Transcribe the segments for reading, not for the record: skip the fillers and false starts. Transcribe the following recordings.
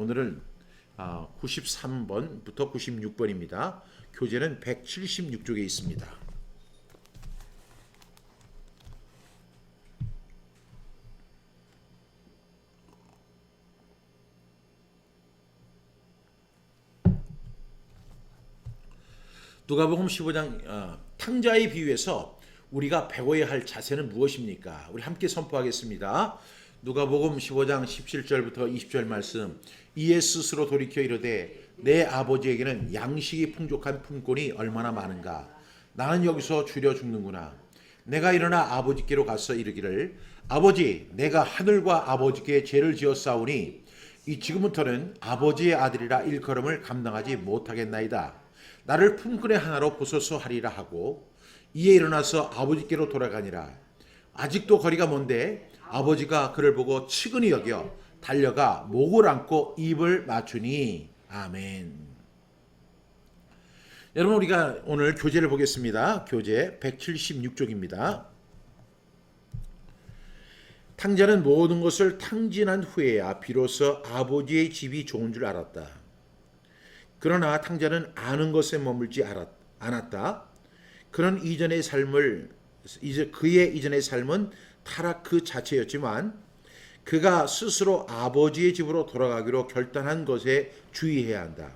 오늘은 93번부터 96번입니다. 교재는 176쪽에 있습니다. 누가복음 15장 탕자의 비유에서 우리가 배워야 할 자세는 무엇입니까? 우리 함께 선포하겠습니다. 누가복음 15장 17절부터 20절 말씀. 이에 스스로 돌이켜 이르되 내 아버지에게는 양식이 풍족한 품꾼이 얼마나 많은가. 나는 여기서 줄여 죽는구나. 내가 일어나 아버지께로 가서 이르기를 아버지, 내가 하늘과 아버지께 죄를 지었사오니 이 지금부터는 아버지의 아들이라 일컬음을 감당하지 못하겠나이다. 나를 품꾼의 하나로 보소서 하리라 하고 이에 일어나서 아버지께로 돌아가니라. 아직도 거리가 먼데 아버지가 그를 보고 측은히 여겨 달려가 목을 안고 입을 맞추니. 아멘. 여러분, 우리가 오늘 교재를 보겠습니다. 교재 176쪽입니다. 탕자는 모든 것을 탕진한 후에야 비로소 아버지의 집이 좋은 줄 알았다. 그러나 탕자는 아는 것에 머물지 않았다. 그의 이전의 삶은 타락 그 자체였지만 그가 스스로 아버지의 집으로 돌아가기로 결단한 것에 주의해야 한다.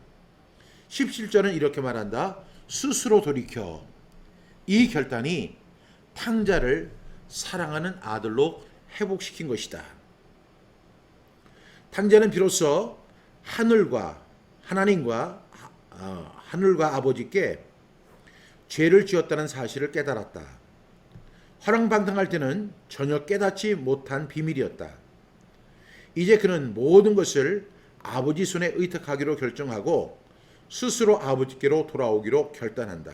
17절은 이렇게 말한다. 스스로 돌이켜. 이 결단이 탕자를 사랑하는 아들로 회복시킨 것이다. 탕자는 비로소 하늘과 아버지께 죄를 지었다는 사실을 깨달았다. 화랑방탕할 때는 전혀 깨닫지 못한 비밀이었다. 이제 그는 모든 것을 아버지 손에 의탁하기로 결정하고 스스로 아버지께로 돌아오기로 결단한다.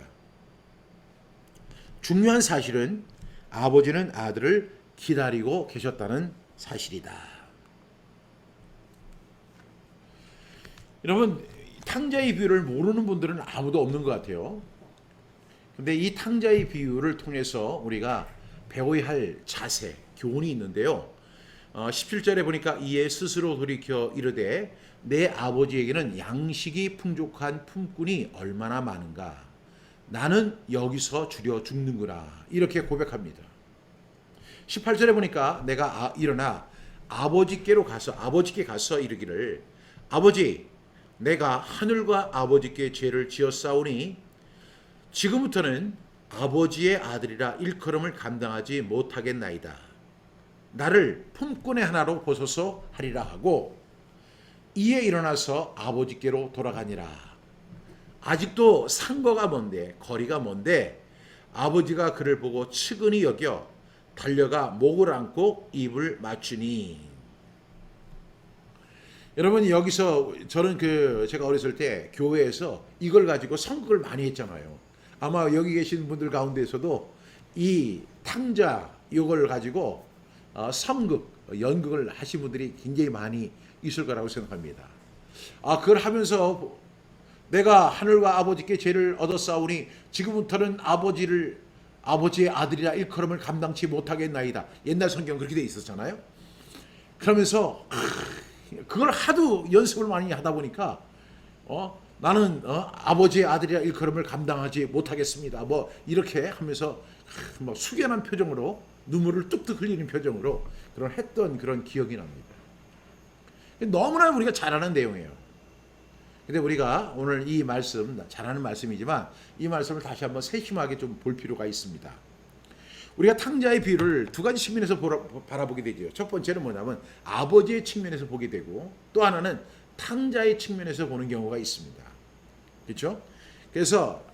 중요한 사실은 아버지는 아들을 기다리고 계셨다는 사실이다. 여러분, 탕자의 비유를 모르는 분들은 아무도 없는 것 같아요. 근데 이 탕자의 비유를 통해서 우리가 배워야 할 자세, 교훈이 있는데요. 17절에 보니까 이에 스스로 돌이켜 이르되 내 아버지에게는 양식이 풍족한 품꾼이 얼마나 많은가. 나는 여기서 줄여 죽는구나. 이렇게 고백합니다. 18절에 보니까 내가 일어나 아버지께 가서 이르기를 아버지, 내가 하늘과 아버지께 죄를 지었사오니 지금부터는 아버지의 아들이라 일컬음을 감당하지 못하겠나이다. 나를 품꾼의 하나로 보소서 하리라 하고 이에 일어나서 아버지께로 돌아가니라. 아직도 상거가 먼데, 거리가 먼데 아버지가 그를 보고 측은히 여겨 달려가 목을 안고 입을 맞추니. 여러분, 여기서 저는 제가 어렸을 때 교회에서 이걸 가지고 성극을 많이 했잖아요. 아마 여기 계신 분들 가운데서도 이 탕자 이걸 가지고 성극, 연극을 하신 분들이 굉장히 많이 있을 거라고 생각합니다. 그걸 하면서 내가 하늘과 아버지께 죄를 얻었사오니 지금부터는 아버지의 아들이라 일컬음을 감당치 못하겠나이다. 옛날 성경 그렇게 돼 있었잖아요. 그러면서 그걸 하도 연습을 많이 하다 보니까 나는 아버지의 아들이라 일컬음을 감당하지 못하겠습니다. 뭐 이렇게 하면서 뭐 숙연한 표정으로 눈물을 뚝뚝 흘리는 표정으로 했던 그런 기억이 납니다. 너무나 우리가 잘 아는 내용이에요. 근데 우리가 오늘 이 말씀, 잘 아는 말씀이지만 이 말씀을 다시 한번 세심하게 좀 볼 필요가 있습니다. 우리가 탕자의 비유를 두 가지 측면에서 바라보게 되죠. 첫 번째는 뭐냐면 아버지의 측면에서 보게 되고 또 하나는 탕자의 측면에서 보는 경우가 있습니다. 그렇죠? 그래서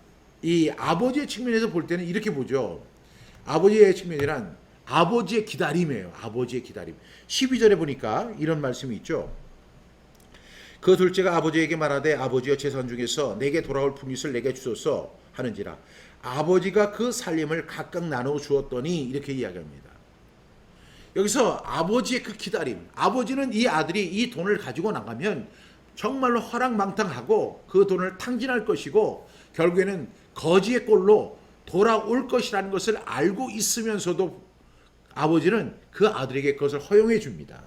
이 아버지의 측면에서 볼 때는 이렇게 보죠. 아버지의 측면이란 아버지의 기다림이에요. 아버지의 기다림. 12절에 보니까 이런 말씀이 있죠. 그 둘째가 아버지에게 말하되 아버지여 재산 중에서 내게 돌아올 품잇을 내게 주소서 하는지라. 아버지가 그 살림을 각각 나누어 주었더니 이렇게 이야기합니다. 여기서 아버지의 그 기다림, 아버지는 이 아들이 이 돈을 가지고 나가면 정말로 허랑방탕하고 그 돈을 탕진할 것이고 결국에는 거지의 꼴로 돌아올 것이라는 것을 알고 있으면서도 아버지는 그 아들에게 그것을 허용해 줍니다.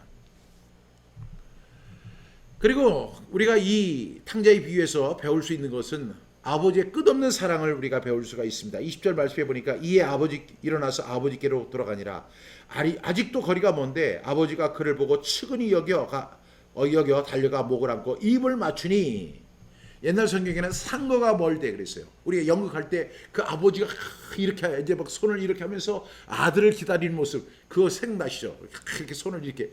그리고 우리가 이 탕자의 비유에서 배울 수 있는 것은 아버지의 끝없는 사랑을 우리가 배울 수가 있습니다. 20절 말씀해 보니까 이에 아버지 일어나서 아버지께로 돌아가니라. 아직도 거리가 먼데 아버지가 그를 보고 측은히 여겨 달려가 목을 안고 입을 맞추니. 옛날 성경에는 상거가 멀대 그랬어요. 우리가 연극할 때 그 아버지가 이렇게 이제 막 손을 이렇게 하면서 아들을 기다리는 모습 그거 생각나시죠? 이렇게 손을 이렇게.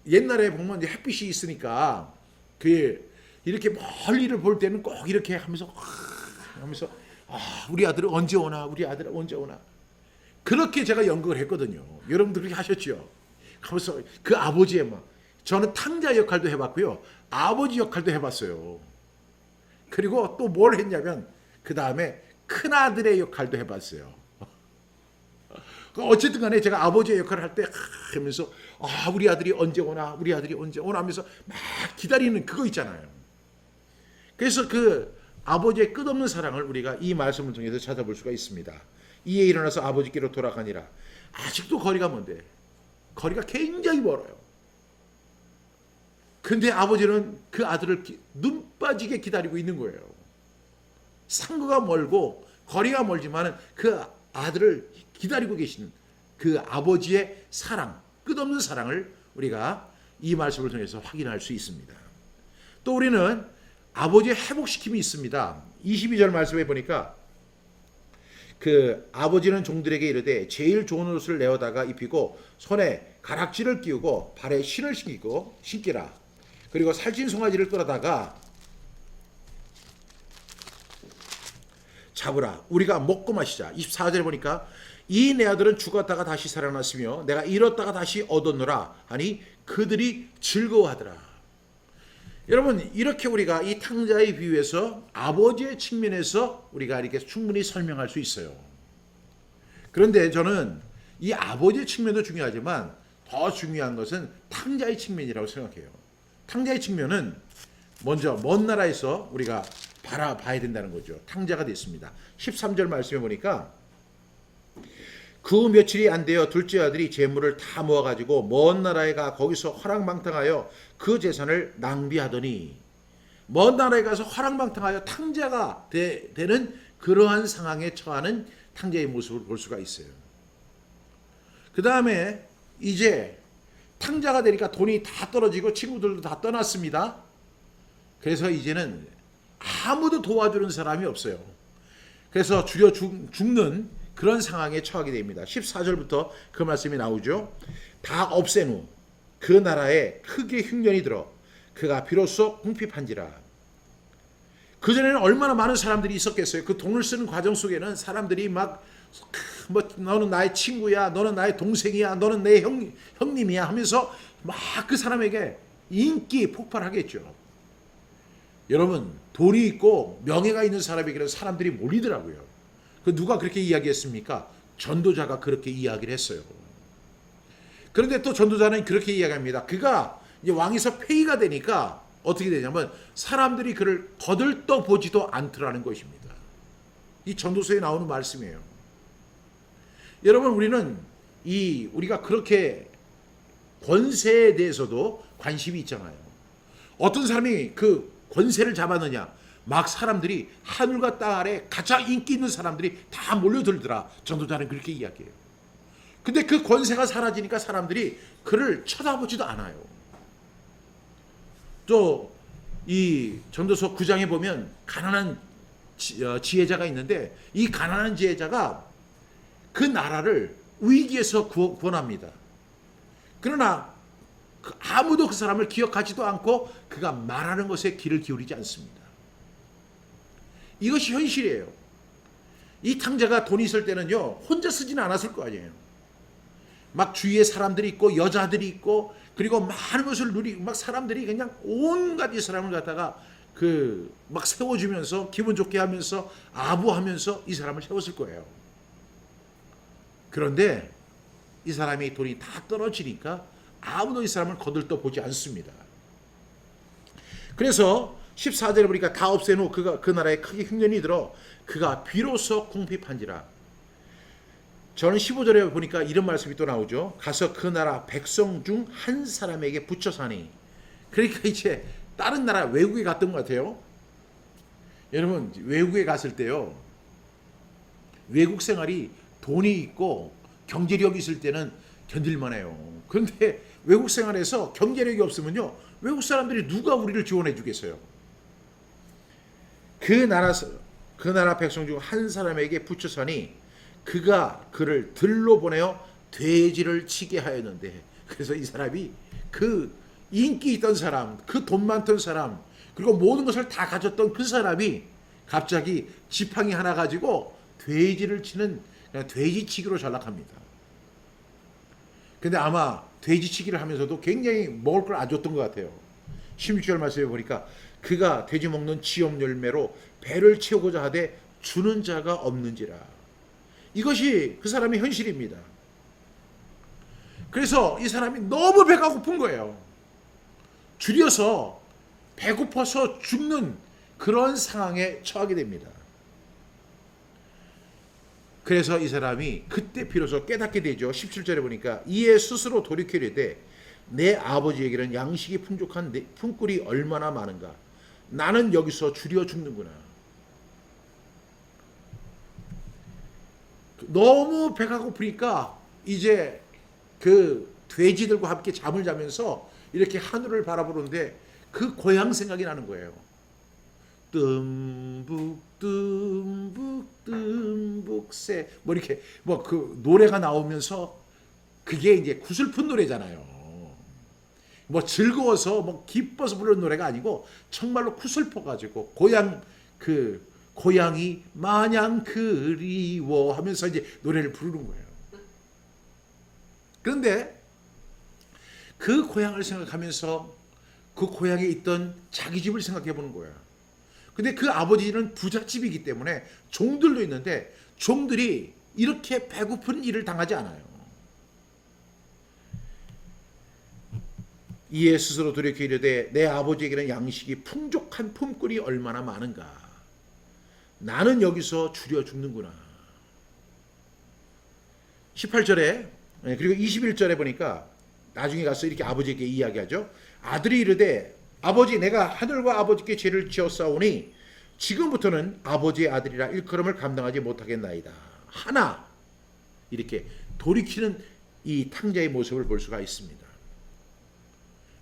옛날에 보면 이제 햇빛이 있으니까 그 이렇게 멀리를 볼 때는 꼭 이렇게 하면서 우리 아들은 언제 오나, 우리 아들은 언제 오나. 그렇게 제가 연극을 했거든요. 여러분들 그렇게 하셨죠? 하면서 그 아버지의 막 저는 탕자 역할도 해봤고요, 아버지 역할도 해봤어요. 그리고 또 뭘 했냐면 그 다음에 큰 아들의 역할도 해봤어요. 어쨌든 간에 제가 아버지의 역할을 할 때 하면서 우리 아들이 언제 오나, 우리 아들이 언제 오나 하면서 막 기다리는 그거 있잖아요. 그래서 그 아버지의 끝없는 사랑을 우리가 이 말씀을 통해서 찾아볼 수가 있습니다. 이에 일어나서 아버지께로 돌아가니라. 아직도 거리가 먼데, 거리가 굉장히 멀어요. 근데 아버지는 그 아들을 눈 빠지게 기다리고 있는 거예요. 상거가 멀고 거리가 멀지만 그 아들을 기다리고 계신 그 아버지의 사랑, 끝없는 사랑을 우리가 이 말씀을 통해서 확인할 수 있습니다. 또 우리는 아버지의 회복시킴이 있습니다. 22절 말씀에 보니까 그 아버지는 종들에게 이르되 제일 좋은 옷을 내어다가 입히고 손에 가락지를 끼우고 발에 신을 신기라. 그리고 살찐 송아지를 끌어다가 잡으라. 우리가 먹고 마시자. 24절에 보니까 이 내 아들은 죽었다가 다시 살아났으며 내가 잃었다가 다시 얻었노라 하니 그들이 즐거워하더라. 여러분, 이렇게 우리가 이 탕자의 비유에서 아버지의 측면에서 우리가 이렇게 충분히 설명할 수 있어요. 그런데 저는 이 아버지의 측면도 중요하지만 더 중요한 것은 탕자의 측면이라고 생각해요. 탕자의 측면은 먼저 먼 나라에서 우리가 바라봐야 된다는 거죠. 탕자가 됐습니다. 13절 말씀해 보니까 그 며칠이 안 되어 둘째 아들이 재물을 다 모아가지고 먼 나라에 가 거기서 허랑방탕하여 그 재산을 낭비하더니, 먼 나라에 가서 허랑방탕하여 탕자가 되는 그러한 상황에 처하는 탕자의 모습을 볼 수가 있어요. 그 다음에 이제 탕자가 되니까 돈이 다 떨어지고 친구들도 다 떠났습니다. 그래서 이제는 아무도 도와주는 사람이 없어요. 그래서 죽여 죽는 그런 상황에 처하게 됩니다. 14절부터 그 말씀이 나오죠. 다 없앤 후 그 나라에 크게 흉년이 들어 그가 비로소 궁핍한지라. 그전에는 얼마나 많은 사람들이 있었겠어요. 그 돈을 쓰는 과정 속에는 사람들이 막 너는 나의 친구야, 너는 나의 동생이야, 너는 내 형님이야 하면서 막 그 사람에게 인기 폭발하겠죠. 여러분, 돈이 있고 명예가 있는 사람에게는 사람들이 몰리더라고요. 그 누가 그렇게 이야기했습니까? 전도자가 그렇게 이야기를 했어요. 그런데 또 전도자는 그렇게 이야기합니다. 그가 이제 왕에서 폐위가 되니까 어떻게 되냐면 사람들이 그를 거들떠 보지도 않더라는 것입니다. 이 전도서에 나오는 말씀이에요. 여러분, 우리가 그렇게 권세에 대해서도 관심이 있잖아요. 어떤 사람이 그 권세를 잡았느냐, 막 사람들이 하늘과 땅 아래 가장 인기 있는 사람들이 다 몰려들더라. 전도자는 그렇게 이야기해요. 근데 그 권세가 사라지니까 사람들이 그를 쳐다보지도 않아요. 또 이 전도서 9장에 보면 가난한 지혜자가 있는데, 이 가난한 지혜자가 그 나라를 위기에서 구원합니다. 그러나 아무도 그 사람을 기억하지도 않고 그가 말하는 것에 귀를 기울이지 않습니다. 이것이 현실이에요. 이 탕자가 돈이 있을 때는요, 혼자 쓰지는 않았을 거 아니에요. 막 주위에 사람들이 있고 여자들이 있고, 그리고 많은 것을 누리고 막 사람들이 그냥 온갖 이 사람을 갖다가 막 세워주면서 기분 좋게 하면서 아부하면서 이 사람을 세웠을 거예요. 그런데 이 사람이 돈이 다 떨어지니까 아무도 이 사람을 거들떠 보지 않습니다. 그래서 14절에 보니까 다 없앤 후 그가 그 나라에 크게 흉년이 들어 그가 비로소 궁핍한지라. 저는 15절에 보니까 이런 말씀이 또 나오죠. 가서 그 나라 백성 중 한 사람에게 붙여 사니. 그러니까 이제 다른 나라 외국에 갔던 것 같아요. 여러분 외국에 갔을 때요, 외국 생활이 돈이 있고 경제력이 있을 때는 견딜만해요. 그런데 외국 생활에서 경제력이 없으면요, 외국 사람들이 누가 우리를 지원해 주겠어요? 그 나라 백성 중 한 사람에게 붙여서니 그가 그를 들로 보내어 돼지를 치게 하였는데, 그래서 이 사람이 그 인기 있던 사람, 그 돈 많던 사람, 그리고 모든 것을 다 가졌던 그 사람이 갑자기 지팡이 하나 가지고 돼지를 치는, 그냥 돼지치기로 전락합니다. 근데 아마 돼지치기를 하면서도 굉장히 먹을 걸 안 줬던 것 같아요. 16절 말씀에 보니까 그가 돼지 먹는 지엽 열매로 배를 채우고자 하되 주는 자가 없는지라. 이것이 그 사람의 현실입니다. 그래서 이 사람이 너무 배가 고픈 거예요. 줄여서 배고파서 죽는 그런 상황에 처하게 됩니다. 그래서 이 사람이 그때 비로소 깨닫게 되죠. 17절에 보니까 이에 스스로 돌이켜 이르되 내 아버지에게는 양식이 풍족한 품꾼이 얼마나 많은가. 나는 여기서 줄여 죽는구나. 너무 배가 고프니까 이제 그 돼지들과 함께 잠을 자면서 이렇게 하늘을 바라보는데 그 고향 생각이 나는 거예요. 뜸북 뜸북 뜸북새 뭐 이렇게 뭐 그 노래가 나오면서 그게 이제 구슬픈 노래잖아요. 뭐 즐거워서 뭐 기뻐서 부르는 노래가 아니고 정말로 구슬퍼 가지고 고향이 마냥 그리워 하면서 이제 노래를 부르는 거예요. 그런데 그 고향을 생각하면서 그 고향에 있던 자기 집을 생각해 보는 거예요. 근데 그 아버지는 부잣집이기 때문에 종들도 있는데 종들이 이렇게 배고픈 일을 당하지 않아요. 이에 스스로 돌이켜 이르되 내 아버지에게는 양식이 풍족한 품꾼이 얼마나 많은가. 나는 여기서 줄여 죽는구나. 18절에 그리고 21절에 보니까 나중에 가서 이렇게 아버지에게 이야기하죠. 아들이 이르되 아버지 내가 하늘과 아버지께 죄를 지었사오니 지금부터는 아버지의 아들이라 일컬음을 감당하지 못하겠나이다. 하나 이렇게 돌이키는 이 탕자의 모습을 볼 수가 있습니다.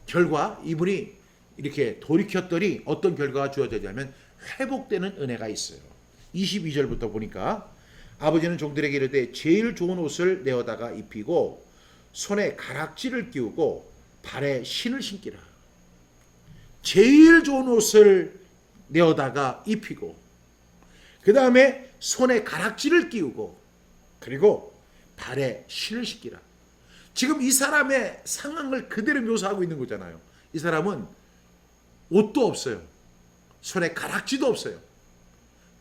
결과 이분이 이렇게 돌이켰더니 어떤 결과가 주어지냐면 회복되는 은혜가 있어요. 22절부터 보니까 아버지는 종들에게 이르되 제일 좋은 옷을 내어다가 입히고 손에 가락지를 끼우고 발에 신을 신기라. 제일 좋은 옷을 내어다가 입히고 그 다음에 손에 가락지를 끼우고 그리고 발에 신을 신기라. 지금 이 사람의 상황을 그대로 묘사하고 있는 거잖아요. 이 사람은 옷도 없어요. 손에 가락지도 없어요.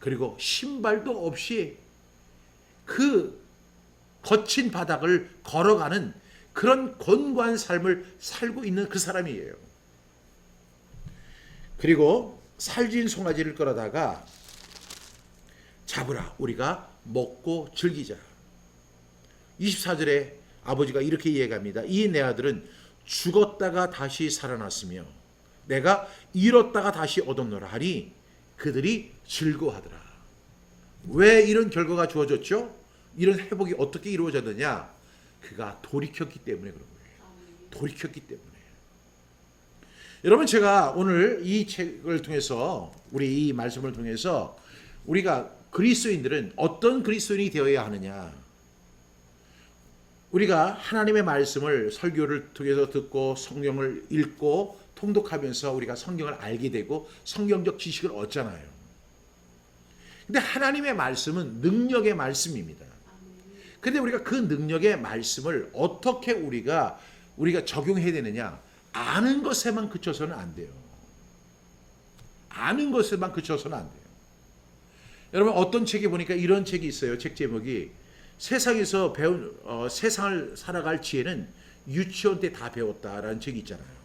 그리고 신발도 없이 그 거친 바닥을 걸어가는 그런 곤고한 삶을 살고 있는 그 사람이에요. 그리고 살진 송아지를 끌어다가 잡으라. 우리가 먹고 즐기자. 24절에 아버지가 이렇게 이야기합니다. 이 내 아들은 죽었다가 다시 살아났으며 내가 잃었다가 다시 얻었노라 하니 그들이 즐거워하더라. 왜 이런 결과가 주어졌죠? 이런 회복이 어떻게 이루어졌느냐? 그가 돌이켰기 때문에 그런 거예요. 돌이켰기 때문에. 여러분 제가 오늘 이 책을 통해서 우리 이 말씀을 통해서 우리가 그리스도인들은 어떤 그리스도인이 되어야 하느냐? 우리가 하나님의 말씀을 설교를 통해서 듣고 성경을 읽고 통독하면서 우리가 성경을 알게 되고 성경적 지식을 얻잖아요. 근데 하나님의 말씀은 능력의 말씀입니다. 근데 우리가 그 능력의 말씀을 어떻게 우리가 적용해야 되느냐? 아는 것에만 그쳐서는 안 돼요. 아는 것에만 그쳐서는 안 돼요. 여러분 어떤 책에 보니까 이런 책이 있어요. 책 제목이 세상에서 배운 세상을 살아갈 지혜는 유치원 때 다 배웠다라는 책이 있잖아요.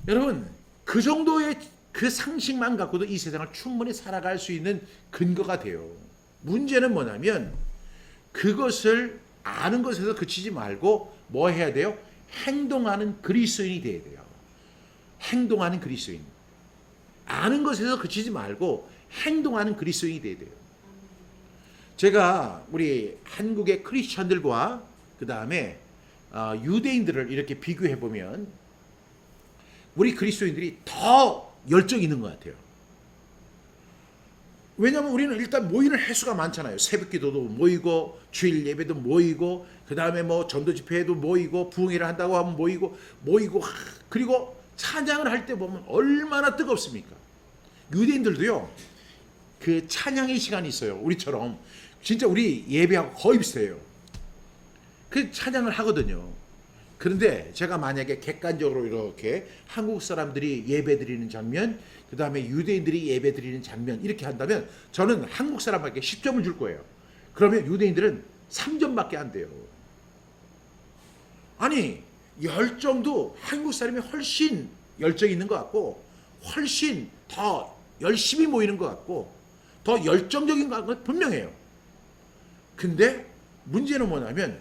여러분 그 정도의 그 상식만 갖고도 이 세상을 충분히 살아갈 수 있는 근거가 돼요. 문제는 뭐냐면 그것을 아는 것에서 그치지 말고 뭐 해야 돼요? 행동하는 그리스도인이 돼야 돼요. 행동하는 그리스도인. 아는 것에서 그치지 말고 행동하는 그리스도인이 돼야 돼요. 제가 우리 한국의 크리스천들과 그 다음에 유대인들을 이렇게 비교해 보면 우리 그리스도인들이 더 열정이 있는 것 같아요. 왜냐하면 우리는 일단 모이는 횟수가 많잖아요. 새벽기도도 모이고 주일 예배도 모이고 그 다음에 뭐 전도 집회에도 모이고 부흥회를 한다고 하면 모이고 그리고 찬양을 할 때 보면 얼마나 뜨겁습니까? 유대인들도요. 그 찬양의 시간이 있어요. 우리처럼 진짜 우리 예배하고 거의 비슷해요. 그 찬양을 하거든요. 그런데 제가 만약에 객관적으로 이렇게 한국 사람들이 예배 드리는 장면, 그 다음에 유대인들이 예배 드리는 장면 이렇게 한다면 저는 한국 사람에게 10점을 줄 거예요. 그러면 유대인들은 3점밖에 안 돼요. 아니 열정도 한국 사람이 훨씬 열정이 있는 것 같고 훨씬 더 열심히 모이는 것 같고 더 열정적인 건 분명해요. 근데 문제는 뭐냐면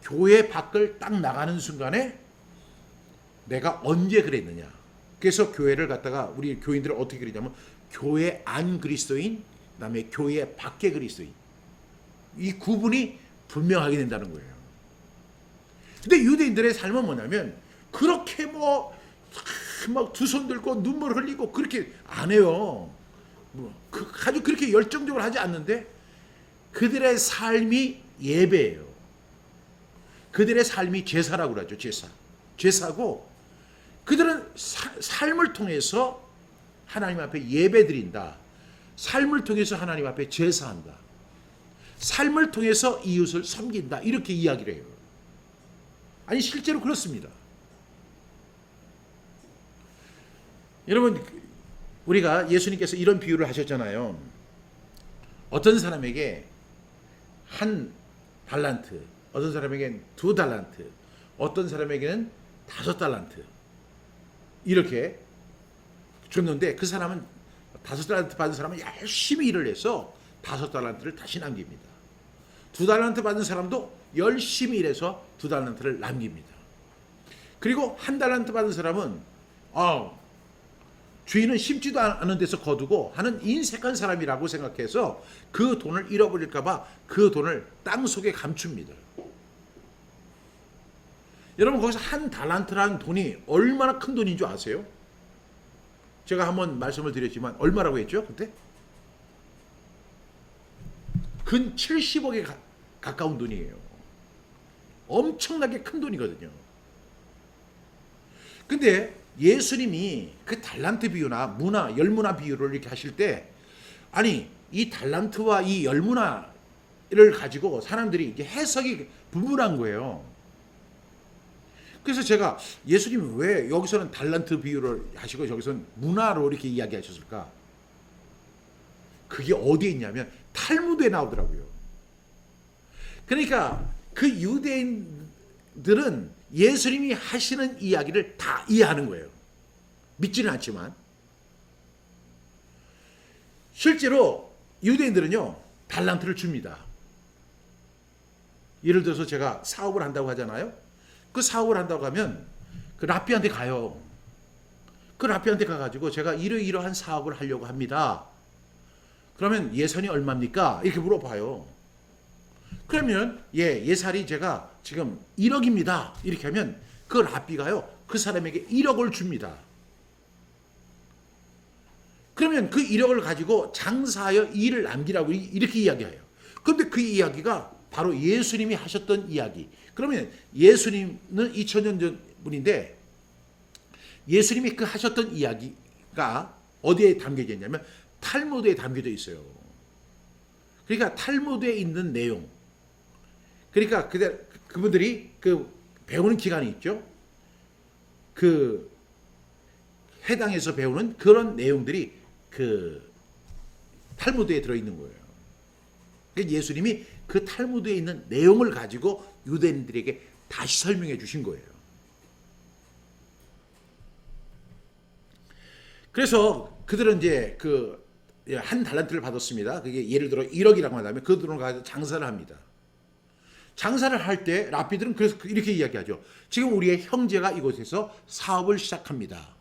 교회 밖을 딱 나가는 순간에 내가 언제 그랬느냐. 그래서 교회를 갖다가 우리 교인들을 어떻게 그리냐면 교회 안 그리스도인, 그다음에 교회 밖의 그리스도인. 이 구분이 분명하게 된다는 거예요. 근데 유대인들의 삶은 뭐냐면 그렇게 막 두 손 들고 눈물 흘리고 그렇게 안 해요. 아주 그렇게 열정적으로 하지 않는데 그들의 삶이 예배예요. 그들의 삶이 제사라고 그러죠. 제사고 그들은 삶을 통해서 하나님 앞에 예배드린다. 삶을 통해서 하나님 앞에 제사한다. 삶을 통해서 이웃을 섬긴다. 이렇게 이야기를 해요. 아니 실제로 그렇습니다. 여러분 우리가 예수님께서 이런 비유를 하셨잖아요. 어떤 사람에게 한 달란트, 어떤 사람에게는 2달란트, 어떤 사람에게는 5달란트 이렇게 줬는데 그 사람은 5달란트 받은 사람은 열심히 일을 해서 5달란트를 다시 남깁니다. 2달란트 받은 사람도 열심히 일해서 2달란트를 남깁니다. 그리고 1달란트 받은 사람은 주인은 심지도 않은 데서 거두고 하는 인색한 사람이라고 생각해서 그 돈을 잃어버릴까 봐 그 돈을 땅속에 감춥니다. 여러분 거기서 1달란트라는 돈이 얼마나 큰 돈인 줄 아세요? 제가 한번 말씀을 드렸지만 얼마라고 했죠? 그때? 근 70억에 가까운 돈이에요. 엄청나게 큰 돈이거든요. 근데 예수님이 그 달란트 비유나 열무나 비유를 이렇게 하실 때 아니 이 달란트와 이 열무나를 가지고 사람들이 이게 해석이 분분한 거예요. 그래서 제가 예수님이 왜 여기서는 달란트 비유를 하시고 저기서는 문화로 이렇게 이야기하셨을까? 그게 어디에 있냐면 탈무드에 나오더라고요. 그러니까 그 유대인들은 예수님이 하시는 이야기를 다 이해하는 거예요. 믿지는 않지만 실제로 유대인들은요 달란트를 줍니다. 예를 들어서 제가 사업을 한다고 하잖아요. 그 사업을 한다고 하면 그 랍비한테 가요. 그 랍비한테 가가지고 제가 이러이러한 사업을 하려고 합니다. 그러면 예산이 얼마입니까? 이렇게 물어봐요. 그러면 예산이 제가 지금 1억입니다. 이렇게 하면 그 랍비가요 그 사람에게 1억을 줍니다. 그러면 그 1억을 가지고 장사하여 일을 남기라고 이렇게 이야기해요. 그런데 그 이야기가 바로 예수님이 하셨던 이야기. 그러면 예수님은 2000년 전 분인데 예수님이 그 하셨던 이야기가 어디에 담겨져 있냐면 탈무드에 담겨져 있어요. 그러니까 탈무드에 있는 내용. 그러니까 그분들이 그 배우는 기간이 있죠. 그 해당해서 배우는 그런 내용들이 그 탈무드에 들어있는 거예요. 그러니까 예수님이 그 탈무드에 있는 내용을 가지고 유대인들에게 다시 설명해 주신 거예요. 그래서 그들은 이제 그 한 달란트를 받았습니다. 그게 예를 들어 1억이라고 한다면 그 돈을 가지고 장사를 합니다. 장사를 할 때 랍비들은 그래서 이렇게 이야기하죠. 지금 우리의 형제가 이곳에서 사업을 시작합니다.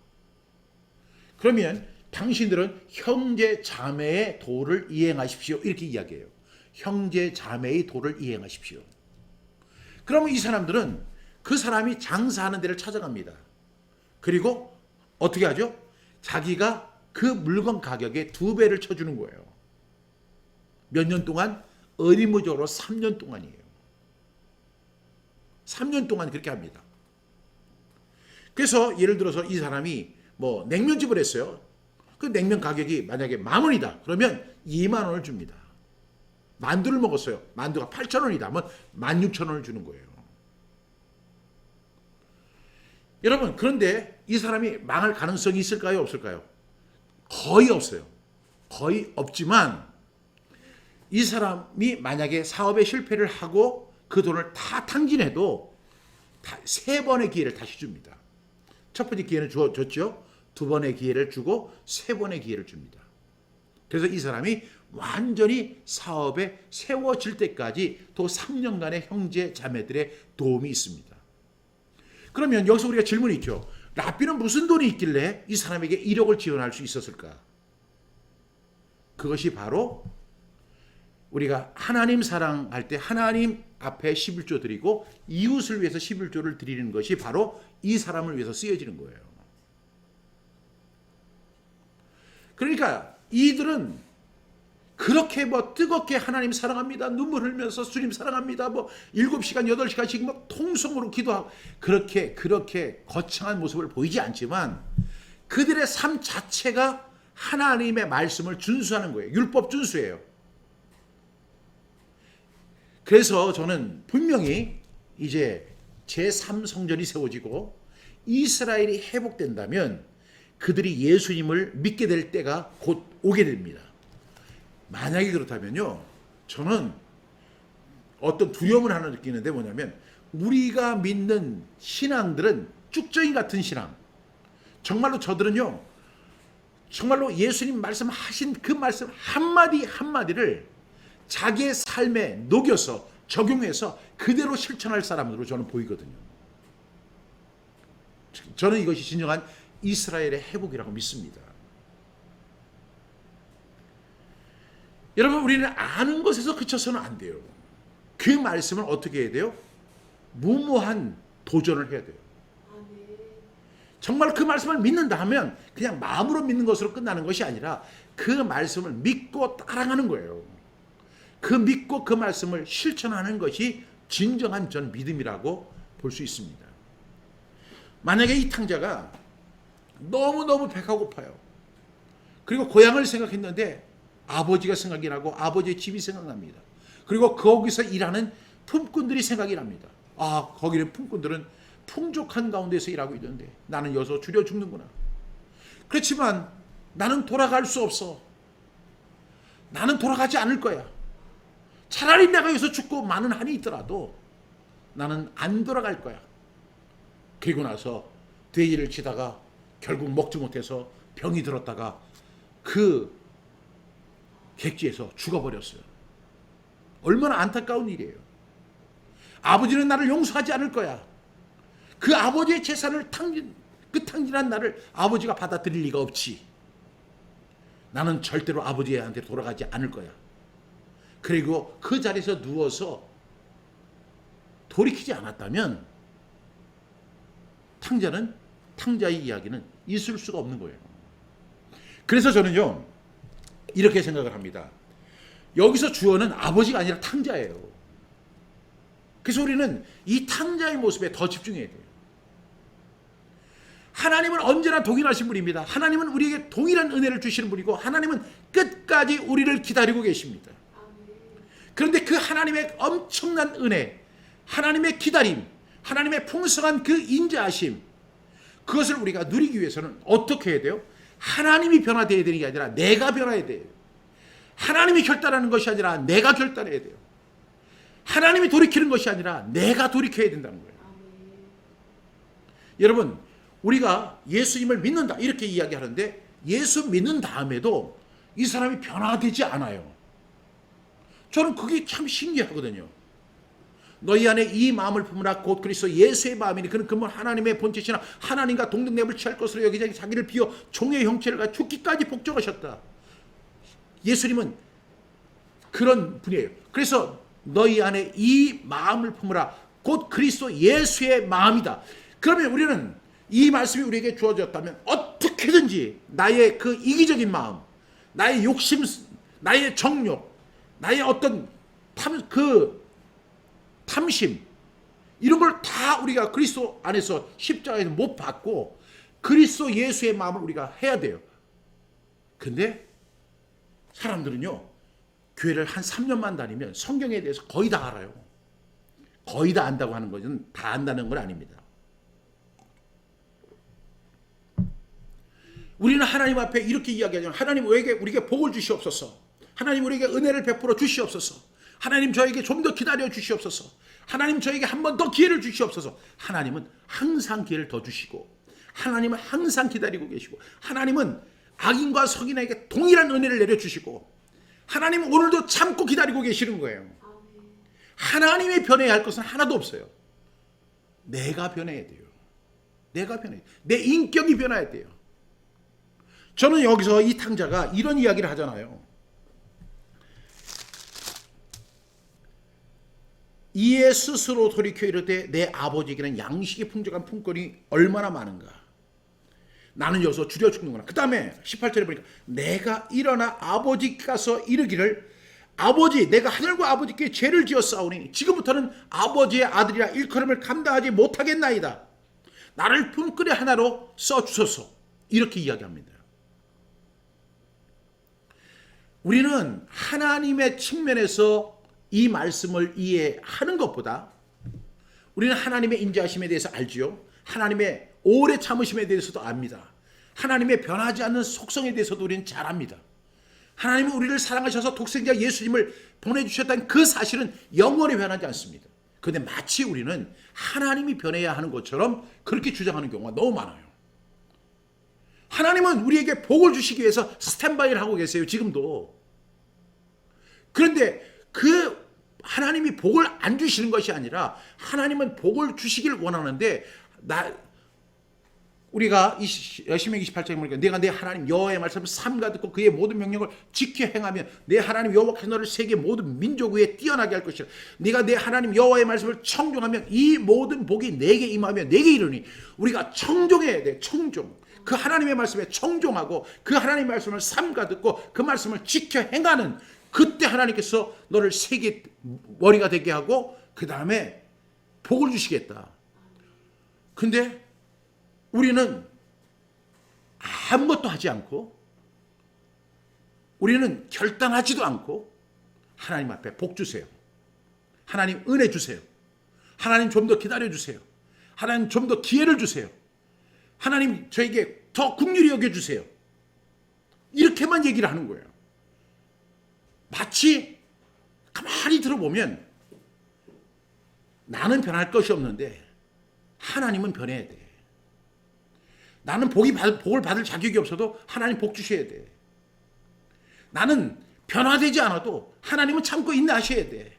그러면 당신들은 형제 자매의 도를 이행하십시오. 이렇게 이야기해요. 형제 자매의 도를 이행하십시오. 그러면 이 사람들은 그 사람이 장사하는 데를 찾아갑니다. 그리고 어떻게 하죠? 자기가 그 물건 가격의 2배를 쳐주는 거예요. 몇 년 동안? 의무적으로 3년 동안이에요. 3년 동안 그렇게 합니다. 그래서 예를 들어서 이 사람이 뭐 냉면집을 했어요. 그 냉면 가격이 만약에 10,000원이다. 그러면 2만 원을 줍니다. 만두를 먹었어요. 만두가 8,000원이다. 하면 16,000원을 주는 거예요. 여러분, 그런데 이 사람이 망할 가능성이 있을까요? 없을까요? 거의 없어요. 거의 없지만 이 사람이 만약에 사업에 실패를 하고 그 돈을 다 탕진해도 3번의 기회를 다시 줍니다. 첫 번째 기회는 줬죠. 2번의 기회를 주고 3번의 기회를 줍니다. 그래서 이 사람이 완전히 사업에 세워질 때까지 또 3년간의 형제 자매들의 도움이 있습니다. 그러면 여기서 우리가 질문이 있죠. 랍비는 무슨 돈이 있길래 이 사람에게 1억을 지원할 수 있었을까? 그것이 바로 우리가 하나님 사랑할 때 하나님 앞에 11조 드리고 이웃을 위해서 11조를 드리는 것이 바로 이 사람을 위해서 쓰여지는 거예요. 그러니까 이들은 그렇게 뭐 뜨겁게 하나님 사랑합니다. 눈물 흘면서 주님 사랑합니다. 뭐 7시간, 8시간씩 막 통성으로 기도하고 그렇게 거창한 모습을 보이지 않지만 그들의 삶 자체가 하나님의 말씀을 준수하는 거예요. 율법 준수예요. 그래서 저는 분명히 이제 제3성전이 세워지고 이스라엘이 회복된다면 그들이 예수님을 믿게 될 때가 곧 오게 됩니다. 만약에 그렇다면요, 저는 어떤 두려움을 하나 느끼는데 뭐냐면 우리가 믿는 신앙들은 쭉정이 같은 신앙. 정말로 저들은요, 정말로 예수님 말씀하신 그 말씀 한마디 한마디를 자기의 삶에 녹여서 적용해서 그대로 실천할 사람으로 저는 보이거든요. 저는 이것이 진정한 이스라엘의 회복이라고 믿습니다. 여러분, 우리는 아는 것에서 그쳐서는 안 돼요. 그 말씀을 어떻게 해야 돼요? 무모한 도전을 해야 돼요. 정말 그 말씀을 믿는다 하면 그냥 마음으로 믿는 것으로 끝나는 것이 아니라 그 말씀을 믿고 따라가는 거예요. 그 믿고 그 말씀을 실천하는 것이 진정한 전 믿음이라고 볼 수 있습니다. 만약에 이 탕자가 너무너무 배가 고파요. 그리고 고향을 생각했는데 아버지가 생각이 나고 아버지의 집이 생각납니다. 그리고 거기서 일하는 품꾼들이 생각이 납니다. 아, 거기는 품꾼들은 풍족한 가운데서 일하고 있는데 나는 여기서 줄여 죽는구나. 그렇지만 나는 돌아갈 수 없어. 나는 돌아가지 않을 거야. 차라리 내가 여기서 죽고 많은 한이 있더라도 나는 안 돌아갈 거야. 그리고 나서 돼지를 치다가 결국 먹지 못해서 병이 들었다가 그 객지에서 죽어버렸어요. 얼마나 안타까운 일이에요. 아버지는 나를 용서하지 않을 거야. 그 아버지의 재산을 탕진한 나를 아버지가 받아들일 리가 없지. 나는 절대로 아버지한테 돌아가지 않을 거야. 그리고 그 자리에서 누워서 돌이키지 않았다면 탕자의 이야기는 있을 수가 없는 거예요. 그래서 저는요, 이렇게 생각을 합니다. 여기서 주어는 아버지가 아니라 탕자예요. 그래서 우리는 이 탕자의 모습에 더 집중해야 돼요. 하나님은 언제나 동일하신 분입니다. 하나님은 우리에게 동일한 은혜를 주시는 분이고 하나님은 끝까지 우리를 기다리고 계십니다. 그런데 그 하나님의 엄청난 은혜, 하나님의 기다림, 하나님의 풍성한 그 인자하심, 그것을 우리가 누리기 위해서는 어떻게 해야 돼요? 하나님이 변화되어야 되는 게 아니라 내가 변화해야 돼요. 하나님이 결단하는 것이 아니라 내가 결단해야 돼요. 하나님이 돌이키는 것이 아니라 내가 돌이켜야 된다는 거예요. 여러분, 우리가 예수님을 믿는다 이렇게 이야기하는데 예수 믿는 다음에도 이 사람이 변화되지 않아요. 저는 그게 참 신기하거든요. 너희 안에 이 마음을 품으라 곧 그리스도 예수의 마음이니 그는 근본 하나님의 본체시나 하나님과 동등됨을 취할 것으로 여기자 자기를 비워 종의 형체를 가지고 죽기까지 복종하셨다. 예수님은 그런 분이에요. 그래서 너희 안에 이 마음을 품으라 곧 그리스도 예수의 마음이다. 그러면 우리는 이 말씀이 우리에게 주어졌다면 어떻게든지 나의 그 이기적인 마음, 나의 욕심, 나의 정욕, 나의 어떤 탐심 이런 걸 다 우리가 그리스도 안에서 십자가에서 못 받고 그리스도 예수의 마음을 우리가 해야 돼요. 근데 사람들은요, 교회를 한 3년만 다니면 성경에 대해서 거의 다 알아요. 거의 다 안다고 하는 것은 다 안다는 건 아닙니다. 우리는 하나님 앞에 이렇게 이야기하잖아요. 하나님 우리에게 복을 주시옵소서. 하나님 우리에게 은혜를 베풀어 주시옵소서. 하나님 저에게 좀 더 기다려 주시옵소서. 하나님 저에게 한 번 더 기회를 주시옵소서. 하나님은 항상 기회를 더 주시고 하나님은 항상 기다리고 계시고 하나님은 악인과 성인에게 동일한 은혜를 내려주시고 하나님은 오늘도 참고 기다리고 계시는 거예요. 하나님이 변해야 할 것은 하나도 없어요. 내가 변해야 돼요. 내가 변해야 돼요. 내 인격이 변해야 돼요. 저는 여기서 이 탕자가 이런 이야기를 하잖아요. 이에 스스로 돌이켜 이르되 내 아버지에게는 양식이 풍족한 품권이 얼마나 많은가. 나는 여기서 줄여 죽는구나. 그 다음에 18절에 보니까 내가 일어나 아버지께 가서 이르기를 아버지 내가 하늘과 아버지께 죄를 지었사오니 지금부터는 아버지의 아들이라 일컬음을 감당하지 못하겠나이다. 나를 품꾼의 하나로 써주소서. 이렇게 이야기합니다. 우리는 하나님의 측면에서 이 말씀을 이해하는 것보다 우리는 하나님의 인자하심에 대해서 알지요. 하나님의 오래 참으심에 대해서도 압니다. 하나님의 변하지 않는 속성에 대해서도 우리는 잘 압니다. 하나님은 우리를 사랑하셔서 독생자 예수님을 보내주셨다는 그 사실은 영원히 변하지 않습니다. 그런데 마치 우리는 하나님이 변해야 하는 것처럼 그렇게 주장하는 경우가 너무 많아요. 하나님은 우리에게 복을 주시기 위해서 스탠바이를 하고 계세요. 지금도. 그런데 그 하나님이 복을 안 주시는 것이 아니라 하나님은 복을 주시길 원하는데 우리가 신명기 28장에 보니까 내가 내 하나님 여호와의 말씀을 삼가 듣고 그의 모든 명령을 지켜 행하면 내 하나님 여호와께서 너를 세계 모든 민족 위에 뛰어나게 할 것이라. 네가 내 하나님 여호와의 말씀을 청종하면 이 모든 복이 내게 임하며 내게 이르니. 우리가 청종해야 돼. 청종. 그 하나님의 말씀에 청종하고 그 하나님의 말씀을 삼가 듣고 그 말씀을 지켜 행하는 그때 하나님께서 너를 세계 머리가 되게 하고 그 다음에 복을 주시겠다. 근데 우리는 아무것도 하지 않고 우리는 결단하지도 않고 하나님 앞에 복 주세요. 하나님 은혜 주세요. 하나님 좀 더 기다려 주세요. 하나님 좀 더 기회를 주세요. 하나님 저에게 더 긍휼히 여겨주세요. 이렇게만 얘기를 하는 거예요. 마치 가만히 들어보면 나는 변할 것이 없는데 하나님은 변해야 돼. 나는 복을 받을 자격이 없어도 하나님 복 주셔야 돼. 나는 변화되지 않아도 하나님은 참고 인내하셔야 돼.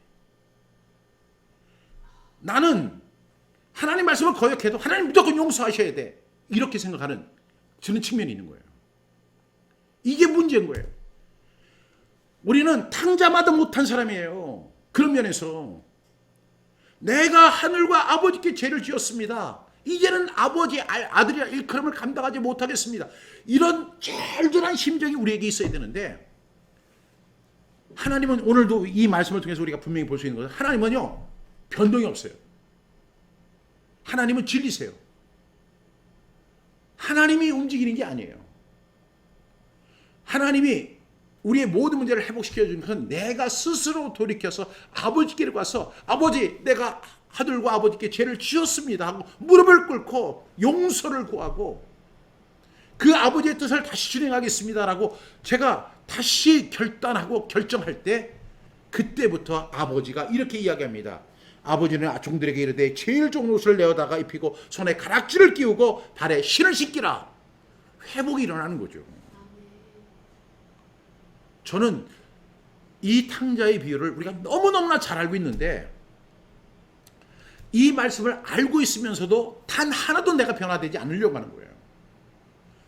나는 하나님 말씀을 거역해도 하나님 무조건 용서하셔야 돼. 이렇게 생각하는 저는 측면이 있는 거예요. 이게 문제인 거예요. 우리는 탕자마다 못한 사람이에요. 그런 면에서 내가 하늘과 아버지께 죄를 지었습니다. 이제는 아버지 아들이라 일컬음을 감당하지 못하겠습니다. 이런 절절한 심정이 우리에게 있어야 되는데 하나님은 오늘도 이 말씀을 통해서 우리가 분명히 볼 수 있는 것은 하나님은요 변동이 없어요. 하나님은 진리세요. 하나님이 움직이는 게 아니에요. 하나님이 우리의 모든 문제를 회복시켜주는 것은 내가 스스로 돌이켜서 아버지께 가서 아버지 내가 아들과 아버지께 죄를 지었습니다 하고 무릎을 꿇고 용서를 구하고 그 아버지의 뜻을 다시 실행하겠습니다라고 제가 다시 결단하고 결정할 때 그때부터 아버지가 이렇게 이야기합니다. 아버지는 종들에게 이르되 제일 좋은 옷을 내어다가 입히고 손에 가락지를 끼우고 발에 신을 신기라. 회복이 일어나는 거죠. 저는 이 탕자의 비유를 우리가 너무너무나 잘 알고 있는데 이 말씀을 알고 있으면서도 단 하나도 내가 변화되지 않으려고 하는 거예요.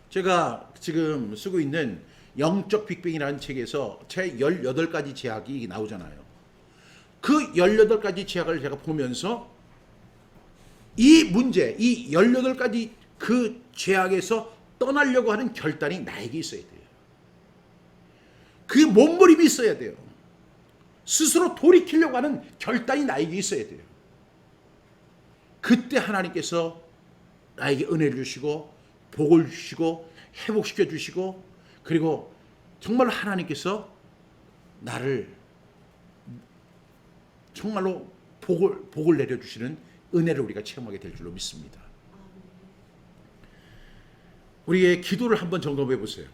제가 지금 쓰고 있는 영적 빅뱅이라는 책에서 제 18가지 제약이 나오잖아요. 그 18가지 제약을 제가 보면서 이 문제, 이 18가지 그 제약에서 떠나려고 하는 결단이 나에게 있어야 돼요. 그 몸부림이 있어야 돼요. 스스로 돌이키려고 하는 결단이 나에게 있어야 돼요. 그때 하나님께서 나에게 은혜를 주시고 복을 주시고 회복시켜 주시고 그리고 정말 하나님께서 나를 정말로 복을 내려주시는 은혜를 우리가 체험하게 될 줄로 믿습니다. 우리의 기도를 한번 점검해 보세요.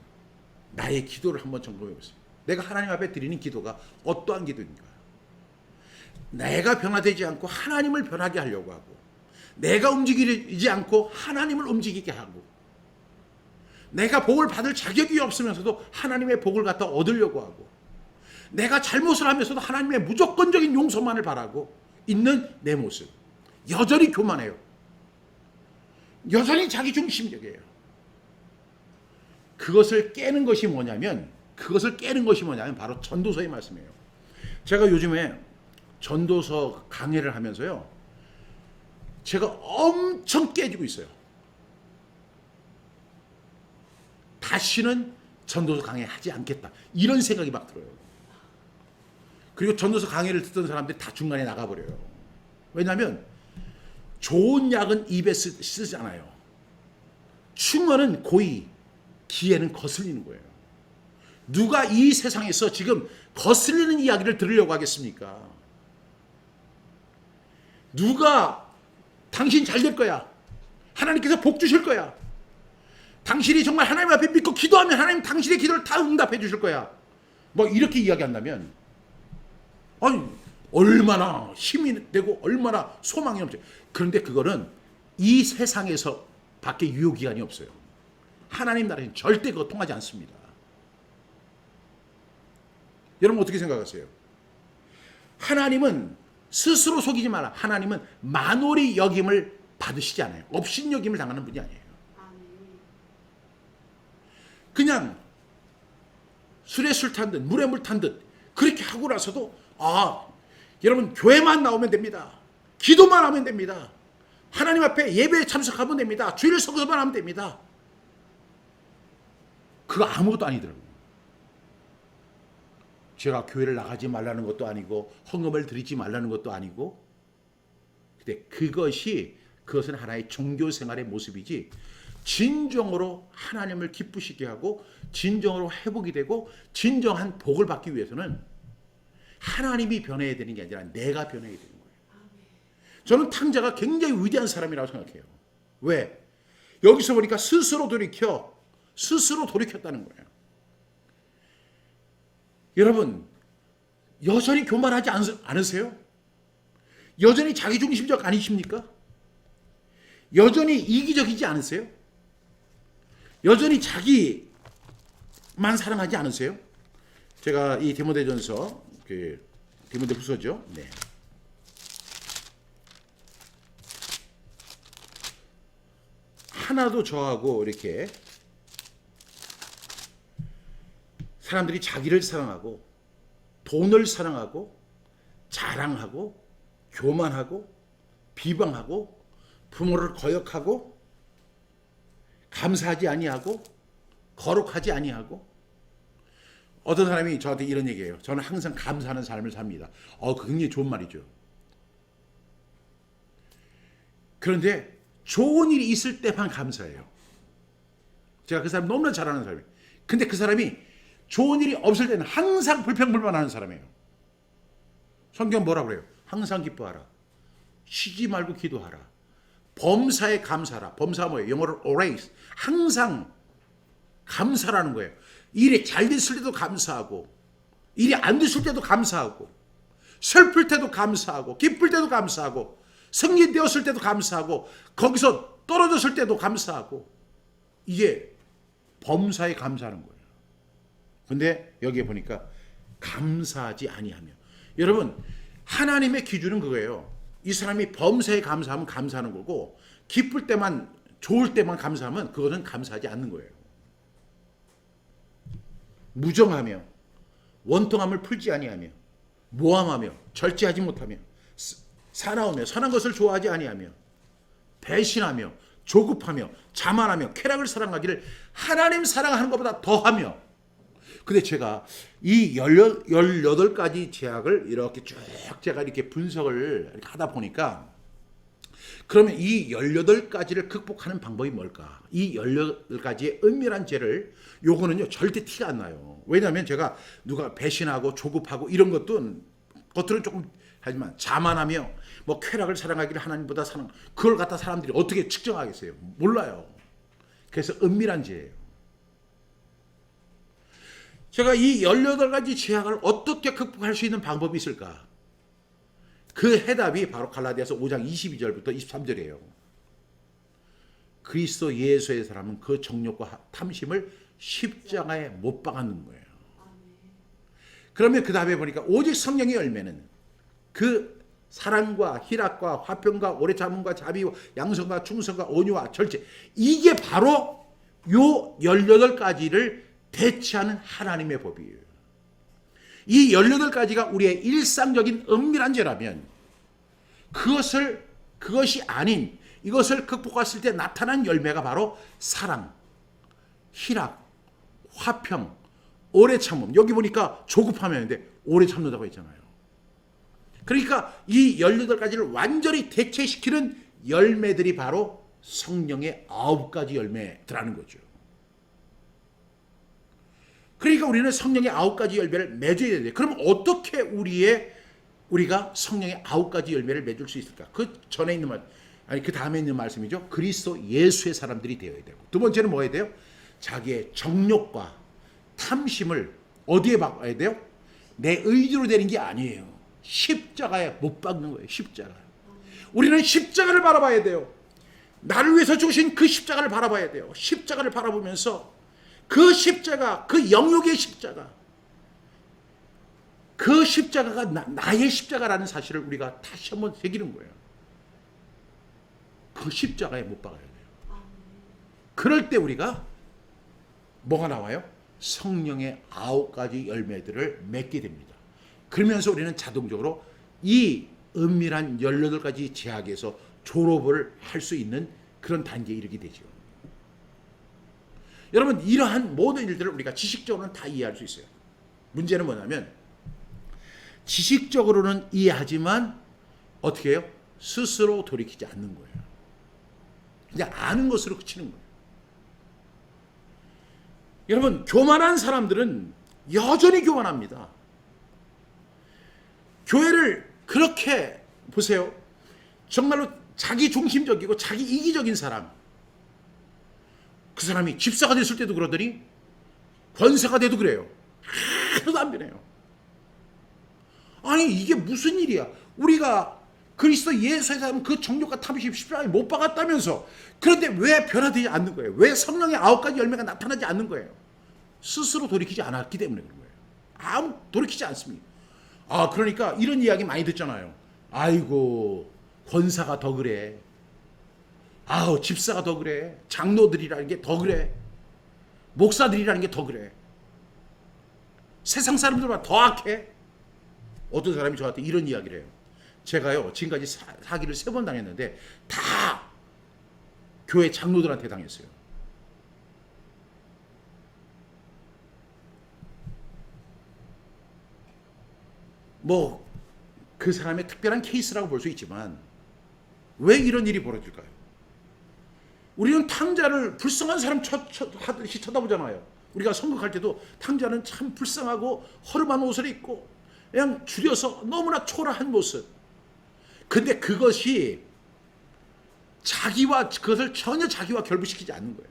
나의 기도를 한번 점검해 보세요. 내가 하나님 앞에 드리는 기도가 어떠한 기도인가? 내가 변화되지 않고 하나님을 변하게 하려고 하고 내가 움직이지 않고 하나님을 움직이게 하고 내가 복을 받을 자격이 없으면서도 하나님의 복을 갖다 얻으려고 하고 내가 잘못을 하면서도 하나님의 무조건적인 용서만을 바라고 있는 내 모습 여전히 교만해요. 여전히 자기중심적이에요. 그것을 깨는 것이 뭐냐면 바로 전도서의 말씀이에요. 제가 요즘에 전도서 강해를 하면서요. 제가 엄청 깨지고 있어요. 다시는 전도서 강해 하지 않겠다. 이런 생각이 막 들어요. 그리고 전도서 강해를 듣던 사람들이 다 중간에 나가버려요. 왜냐하면 좋은 약은 입에 쓰잖아요. 충언은 고의, 기회는 거슬리는 거예요. 누가 이 세상에서 지금 거슬리는 이야기를 들으려고 하겠습니까? 누가 당신 잘 될 거야. 하나님께서 복 주실 거야. 당신이 정말 하나님 앞에 믿고 기도하면 하나님 당신의 기도를 다 응답해 주실 거야. 뭐 이렇게 이야기한다면 아니 얼마나 힘이 되고 얼마나 소망이 넘쳐. 그런데 그거는 이 세상에서 밖에 유효기간이 없어요. 하나님 나라에는 절대 그거 통하지 않습니다. 여러분 어떻게 생각하세요? 하나님은 스스로 속이지 마라. 하나님은 만홀히 여김을 받으시지 않아요. 업신여김을 당하는 분이 아니에요. 그냥 술에 술 탄 듯 물에 물 탄 듯 그렇게 하고 나서도 여러분 교회만 나오면 됩니다. 기도만 하면 됩니다. 하나님 앞에 예배에 참석하면 됩니다. 주일을 서서만 하면 됩니다. 그거 아무것도 아니더라고요. 제가 교회를 나가지 말라는 것도 아니고 헌금을 드리지 말라는 것도 아니고 근데 그것은 하나의 종교 생활의 모습이지 진정으로 하나님을 기쁘시게 하고 진정으로 회복이 되고 진정한 복을 받기 위해서는 하나님이 변해야 되는 게 아니라 내가 변해야 되는 거예요. 저는 탕자가 굉장히 위대한 사람이라고 생각해요. 왜? 여기서 보니까 스스로 돌이켰다는 거예요. 여러분 여전히 교만하지 않으세요? 여전히 자기중심적 아니십니까? 여전히 이기적이지 않으세요? 여전히 자기만 사랑하지 않으세요? 제가 이 디모데전서 디모데후서죠. 네. 하나도 저하고 이렇게 사람들이 자기를 사랑하고 돈을 사랑하고 자랑하고 교만하고 비방하고 부모를 거역하고 감사하지 아니하고 거룩하지 아니하고 어떤 사람이 저한테 이런 얘기해요. 저는 항상 감사하는 삶을 삽니다. 그거 굉장히 좋은 말이죠. 그런데 좋은 일이 있을 때만 감사해요. 제가 그 사람 너무나 잘 아는 사람이에요. 근데 그 사람이 좋은 일이 없을 때는 항상 불평불만하는 사람이에요. 성경 뭐라고 그래요? 항상 기뻐하라. 쉬지 말고 기도하라. 범사에 감사하라. 범사가 뭐예요? 영어로 always. 항상 감사라는 거예요. 일이 잘 됐을 때도 감사하고 일이 안 됐을 때도 감사하고 슬플 때도 감사하고 기쁠 때도 감사하고 승리되었을 때도 감사하고 거기서 떨어졌을 때도 감사하고 이게 범사에 감사하는 거예요. 근데 여기에 보니까 감사하지 아니하며 여러분 하나님의 기준은 그거예요. 이 사람이 범사에 감사하면 감사하는 거고 기쁠 때만 좋을 때만 감사하면 그거는 감사하지 않는 거예요. 무정하며 원통함을 풀지 아니하며 모함하며 절제하지 못하며 사나우며 선한 것을 좋아하지 아니하며 배신하며 조급하며 자만하며 쾌락을 사랑하기를 하나님 사랑하는 것보다 더하며. 근데 제가 이 18가지 제약을 이렇게 쭉 제가 이렇게 분석을 이렇게 하다 보니까 그러면 이 18가지를 극복하는 방법이 뭘까? 이 18가지의 은밀한 죄를 요거는요 절대 티가 안 나요. 왜냐하면 제가 누가 배신하고 조급하고 이런 것들은 조금 하지만 자만하며 뭐 쾌락을 사랑하기를 하나님보다 사랑, 그걸 갖다 사람들이 어떻게 측정하겠어요? 몰라요. 그래서 은밀한 죄예요. 제가 이 18가지 죄악을 어떻게 극복할 수 있는 방법이 있을까? 그 해답이 바로 갈라디아서 5장 22절부터 23절이에요. 그리스도 예수의 사람은 그 정욕과 탐심을 십자가에 못 박았는 거예요. 그러면 그 다음에 보니까 오직 성령의 열매는 그 사랑과 희락과 화평과 오래 참음과 자비와 양성과 충성과 온유와 절제, 이게 바로 요 18가지를 대체하는 하나님의 법이에요. 이 18가지가 우리의 일상적인 은밀한 죄라면 그것이 아닌 이것을 극복했을 때 나타난 열매가 바로 사랑, 희락, 화평, 오래 참음. 여기 보니까 조급하면인데 오래 참는다고 했잖아요. 그러니까 이 18가지를 완전히 대체시키는 열매들이 바로 성령의 9가지 열매들라는 거죠. 그러니까 우리는 성령의 9가지 열매를 맺어야 돼요. 그럼 어떻게 우리가 성령의 9가지 열매를 맺을 수 있을까? 그 전에 있는 말, 아니 그 다음에 있는 말씀이죠. 그리스도 예수의 사람들이 되어야 되고, 두 번째는 뭐 해야 돼요? 자기의 정욕과 탐심을 어디에 박아야 돼요? 내 의지로 되는 게 아니에요. 십자가에 못 박는 거예요. 십자가. 우리는 십자가를 바라봐야 돼요. 나를 위해서 죽으신 그 십자가를 바라봐야 돼요. 십자가를 바라보면서 그 십자가, 그 영역의 십자가, 그 십자가가 나의 십자가라는 사실을 우리가 다시 한번 새기는 거예요. 그 십자가에 못 박아야 돼요. 그럴 때 우리가 뭐가 나와요? 성령의 9가지 열매들을 맺게 됩니다. 그러면서 우리는 자동적으로 이 은밀한 18가지 제약에서 졸업을 할 수 있는 그런 단계에 이르게 되죠. 여러분, 이러한 모든 일들을 우리가 지식적으로는 다 이해할 수 있어요. 문제는 뭐냐면 지식적으로는 이해하지만 어떻게 해요? 스스로 돌이키지 않는 거예요. 그냥 아는 것으로 그치는 거예요. 여러분, 교만한 사람들은 여전히 교만합니다. 교회를 그렇게 보세요. 정말로 자기 중심적이고 자기 이기적인 사람, 그 사람이 집사가 됐을 때도 그러더니 권사가 돼도 그래요. 하나도 안 변해요. 아니 이게 무슨 일이야? 우리가 그리스도 예수의 사람 그 정욕과 탐심 십자가에 못 박았다면서, 그런데 왜 변화되지 않는 거예요? 왜 성령의 9가지 열매가 나타나지 않는 거예요? 스스로 돌이키지 않았기 때문에 그런 거예요. 아무 돌이키지 않습니다. 아, 그러니까 이런 이야기 많이 듣잖아요. 아이고, 권사가 더 그래. 아우, 집사가 더 그래. 장로들이라는 게 더 그래. 목사들이라는 게 더 그래. 세상 사람들보다 더 악해. 어떤 사람이 저한테 이런 이야기를 해요. 제가요, 지금까지 사기를 3번 당했는데 다 교회 장로들한테 당했어요. 뭐 그 사람의 특별한 케이스라고 볼 수 있지만 왜 이런 일이 벌어질까요? 우리는 탕자를 불쌍한 사람 하듯이 쳐다보잖아요. 우리가 선거할 때도 탕자는 참 불쌍하고 허름한 옷을 입고 그냥 줄여서 너무나 초라한 모습. 근데 그것이 그것을 전혀 자기와 결부시키지 않는 거예요.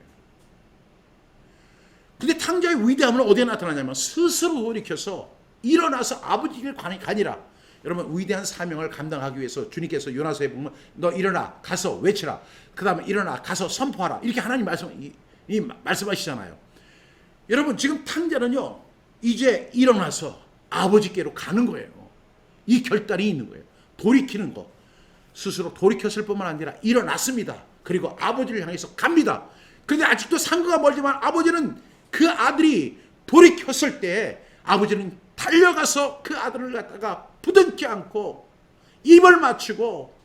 근데 탕자의 위대함은 어디에 나타나냐면 스스로 돌이켜서 일어나서 아버지를 가니라. 여러분, 위대한 사명을 감당하기 위해서 주님께서 요나서에 보면 너 일어나 가서 외치라. 그 다음에 일어나 가서 선포하라. 이렇게 하나님 말씀하시잖아요. 여러분, 지금 탕자는요 이제 일어나서 아버지께로 가는 거예요. 이 결단이 있는 거예요. 돌이키는 거. 스스로 돌이켰을 뿐만 아니라 일어났습니다. 그리고 아버지를 향해서 갑니다. 그런데 아직도 상거가 멀지만 아버지는 그 아들이 돌이켰을 때 아버지는 달려가서 그 아들을 갖다가 부둥켜 안고 입을 맞추고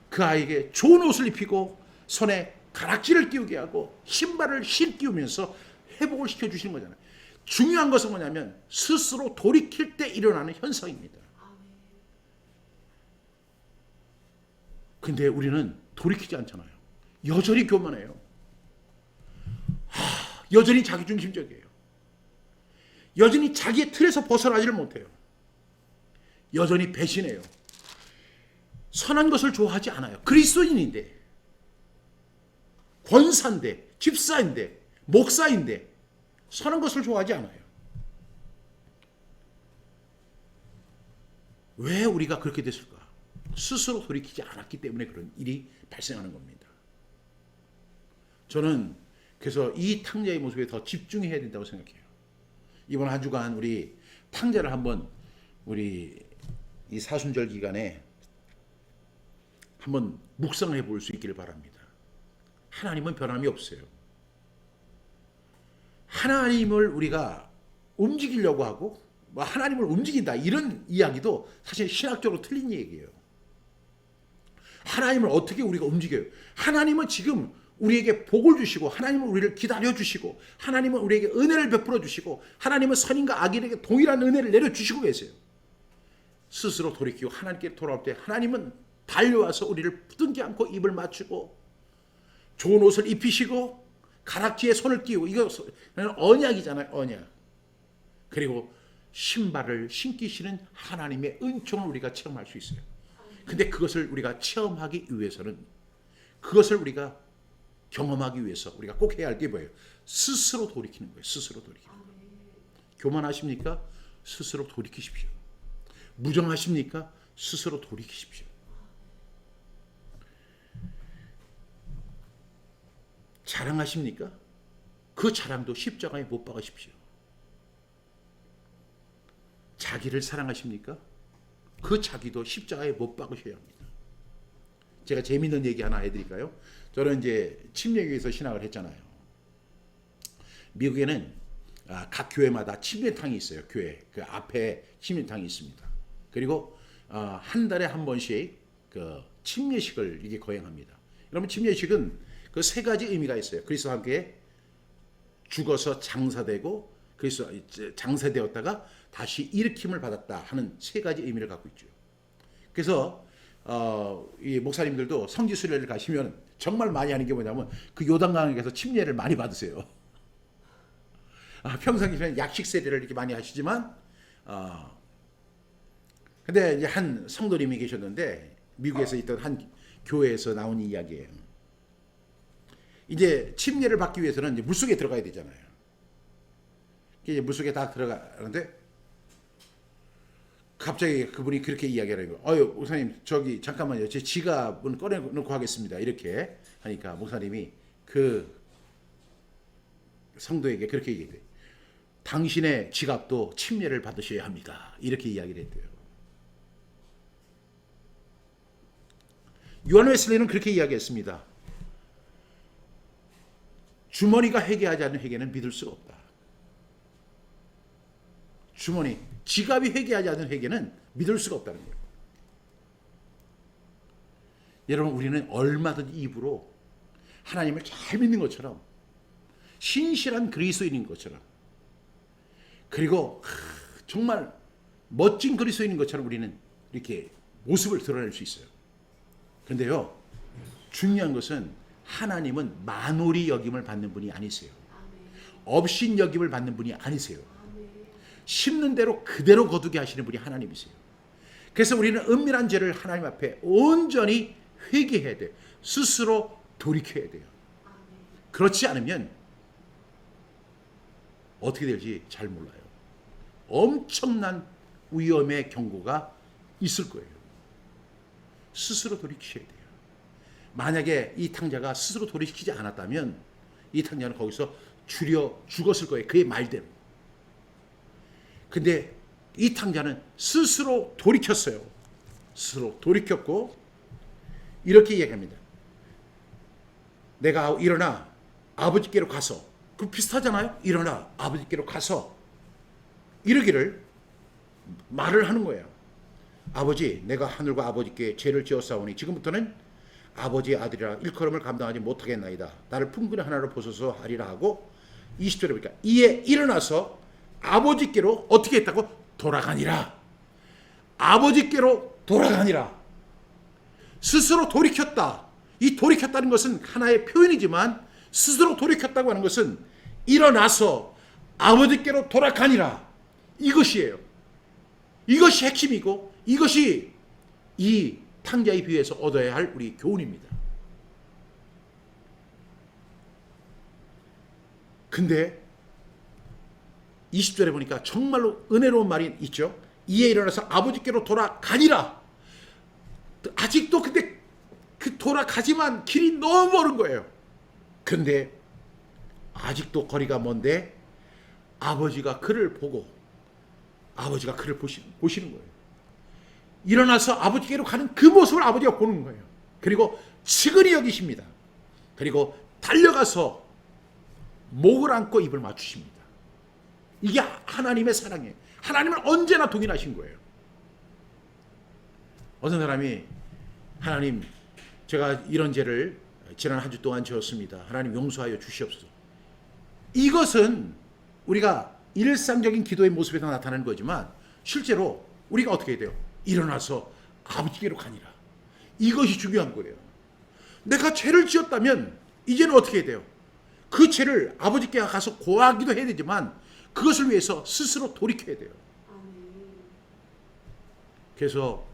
그 아이에게 좋은 옷을 입히고 손에 가락지를 끼우게 하고 신발을 신기우면서 회복을 시켜주시는 거잖아요. 중요한 것은 뭐냐면 스스로 돌이킬 때 일어나는 현상입니다. 근데 우리는 돌이키지 않잖아요. 여전히 교만해요. 여전히 자기중심적이에요. 여전히 자기의 틀에서 벗어나지를 못해요. 여전히 배신해요. 선한 것을 좋아하지 않아요. 그리스도인인데, 권사인데, 집사인데, 목사인데 선한 것을 좋아하지 않아요. 왜 우리가 그렇게 됐을까? 스스로 돌이키지 않았기 때문에 그런 일이 발생하는 겁니다. 저는 그래서 이 탕자의 모습에 더 집중해야 된다고 생각해요. 이번 한 주간 우리 탕자를 한번 우리 이 사순절 기간에 한번 묵상해 볼 수 있기를 바랍니다. 하나님은 변함이 없어요. 하나님을 우리가 움직이려고 하고 뭐 하나님을 움직인다 이런 이야기도 사실 신학적으로 틀린 얘기예요. 하나님을 어떻게 우리가 움직여요? 하나님은 지금 우리에게 복을 주시고 하나님은 우리를 기다려 주시고 하나님은 우리에게 은혜를 베풀어 주시고 하나님은 선인과 악인에게 동일한 은혜를 내려주시고 계세요. 스스로 돌이키고 하나님께 돌아올 때 하나님은 달려와서 우리를 부둥켜 안고 입을 맞추고 좋은 옷을 입히시고 가락지에 손을 끼우고 이거 언약이잖아요. 언약. 그리고 신발을 신기시는 하나님의 은총을 우리가 체험할 수 있어요. 근데 그것을 우리가 체험하기 위해서는 그것을 우리가 경험하기 위해서 우리가 꼭 해야 할 게 뭐예요? 스스로 돌이키는 거예요. 스스로 돌이키는 거예요. 교만하십니까? 스스로 돌이키십시오. 무정하십니까? 스스로 돌이키십시오. 자랑하십니까? 그 자랑도 십자가에 못 박으십시오. 자기를 사랑하십니까? 그 자기도 십자가에 못 박으셔야 합니다. 제가 재미있는 얘기 하나 해드릴까요? 저는 이제 침례교회에서 신학을 했잖아요. 미국에는 각 교회마다 침례탕이 있어요. 교회 그 앞에 침례탕이 있습니다. 그리고 한 달에 한 번씩 그 침례식을 이게 거행합니다. 여러분 침례식은 그 세 가지 의미가 있어요. 그리스도와 함께 죽어서 장사되고 그리스도 장사되었다가 다시 일으킴을 받았다 하는 세 가지 의미를 갖고 있죠. 그래서 이 목사님들도 성지 순례를 가시면 정말 많이 하는 게 뭐냐면 그 요단강에 가서 침례를 많이 받으세요. 평상시에는 약식 세례를 이렇게 많이 하시지만 근데 이제 한 성도님이 계셨는데 미국에서 있던 한 교회에서 나온 이야기예요. 이제 침례를 받기 위해서는 이제 물속에 들어가야 되잖아요. 이제 물속에 다 들어가는데 갑자기 그분이 그렇게 이야기하는 거예요. 목사님 저기 잠깐만요. 제 지갑은 꺼내놓고 하겠습니다. 이렇게 하니까 목사님이 그 성도에게 그렇게 얘기해요. 당신의 지갑도 침례를 받으셔야 합니다. 이렇게 이야기를 했대요. 요한 웨슬리는 그렇게 이야기했습니다. 주머니가 회개하지 않는 회개는 믿을 수가 없다. 지갑이 회개하지 않는 회개는 믿을 수가 없다는 거예요. 여러분 우리는 얼마든지 입으로 하나님을 잘 믿는 것처럼 신실한 그리스도인인 것처럼 그리고 정말 멋진 그리스도인인 것처럼 우리는 이렇게 모습을 드러낼 수 있어요. 그런데요 중요한 것은 하나님은 만홀히 여김을 받는 분이 아니세요. 업신 여김을 받는 분이 아니세요. 심는 대로 그대로 거두게 하시는 분이 하나님이세요. 그래서 우리는 은밀한 죄를 하나님 앞에 온전히 회개해야 돼요. 스스로 돌이켜야 돼요. 그렇지 않으면 어떻게 될지 잘 몰라요. 엄청난 위험의 경고가 있을 거예요. 스스로 돌이키셔야 돼요. 만약에 이 탕자가 스스로 돌이키지 않았다면 이 탕자는 거기서 죽었을 거예요. 그의 말대로. 근데 이 탕자는 스스로 돌이켰어요. 스스로 돌이켰고 이렇게 이야기합니다. 내가 일어나 아버지께로 가서, 그 비슷하잖아요. 일어나 아버지께로 가서 이러기를 말을 하는 거예요. 아버지, 내가 하늘과 아버지께 죄를 지었사오니 지금부터는 아버지의 아들이라 일컬음을 감당하지 못하겠나이다. 나를 품꾼의 하나로 보소서 하리라 하고 20절에 보니까 이에 일어나서 아버지께로 어떻게 했다고? 돌아가니라. 아버지께로 돌아가니라. 스스로 돌이켰다. 이 돌이켰다는 것은 하나의 표현이지만 스스로 돌이켰다고 하는 것은 일어나서 아버지께로 돌아가니라. 이것이에요. 이것이 핵심이고 이것이 이 탕자의 비유에서 얻어야 할 우리 교훈입니다. 근데 20절에 보니까 정말로 은혜로운 말이 있죠. 이에 일어나서 아버지께로 돌아가니라. 아직도 근데 그 돌아가지만 길이 너무 멀은 거예요. 근데 아직도 거리가 먼데 아버지가 그를 보고 아버지가 그를 보시는 거예요. 일어나서 아버지께로 가는 그 모습을 아버지가 보는 거예요. 그리고 측은히 여기십니다. 그리고 달려가서 목을 안고 입을 맞추십니다. 이게 하나님의 사랑이에요. 하나님은 언제나 동일하신 거예요. 어떤 사람이 하나님, 제가 이런 죄를 지난 한 주 동안 지었습니다. 하나님 용서하여 주시옵소서. 이것은 우리가 일상적인 기도의 모습에서 나타나는 거지만 실제로 우리가 어떻게 해야 돼요? 일어나서 아버지께로 가니라. 이것이 중요한 거예요. 내가 죄를 지었다면 이제는 어떻게 해야 돼요? 그 죄를 아버지께 가서 고하기도 해야 되지만 그것을 위해서 스스로 돌이켜야 돼요. 그래서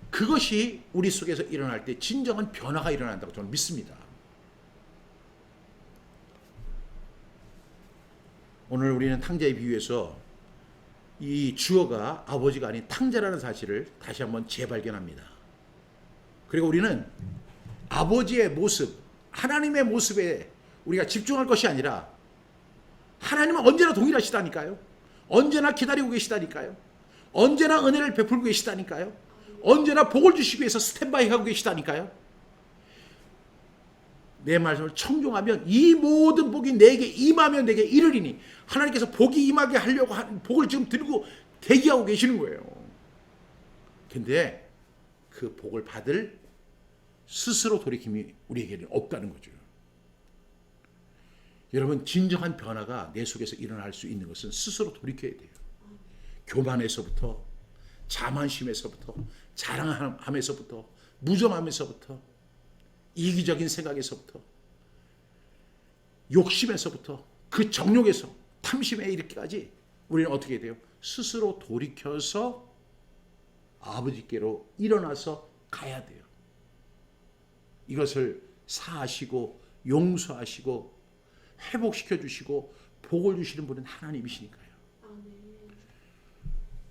그것이 우리 속에서 일어날 때 진정한 변화가 일어난다고 저는 믿습니다. 오늘 우리는 탕자의 비유에서 이 주어가 아버지가 아닌 탕자라는 사실을 다시 한번 재발견합니다. 그리고 우리는 아버지의 모습, 하나님의 모습에 우리가 집중할 것이 아니라 하나님은 언제나 동일하시다니까요. 언제나 기다리고 계시다니까요. 언제나 은혜를 베풀고 계시다니까요. 언제나 복을 주시기 위해서 스탠바이 하고 계시다니까요. 내 말씀을 청종하면 이 모든 복이 내게 임하면 내게 이르리니, 하나님께서 복이 임하게 하려고 하는 복을 지금 들고 대기하고 계시는 거예요. 근데 그 복을 받을 스스로 돌이킴이 우리에게는 없다는 거죠. 여러분, 진정한 변화가 내 속에서 일어날 수 있는 것은 스스로 돌이켜야 돼요. 교만에서부터, 자만심에서부터, 자랑함에서부터, 무정함에서부터, 이기적인 생각에서부터, 욕심에서부터, 그 정욕에서, 탐심에 이르기까지 우리는 어떻게 해야 돼요? 스스로 돌이켜서 아버지께로 일어나서 가야 돼요. 이것을 사하시고 용서하시고 회복시켜 주시고 복을 주시는 분은 하나님이시니까요.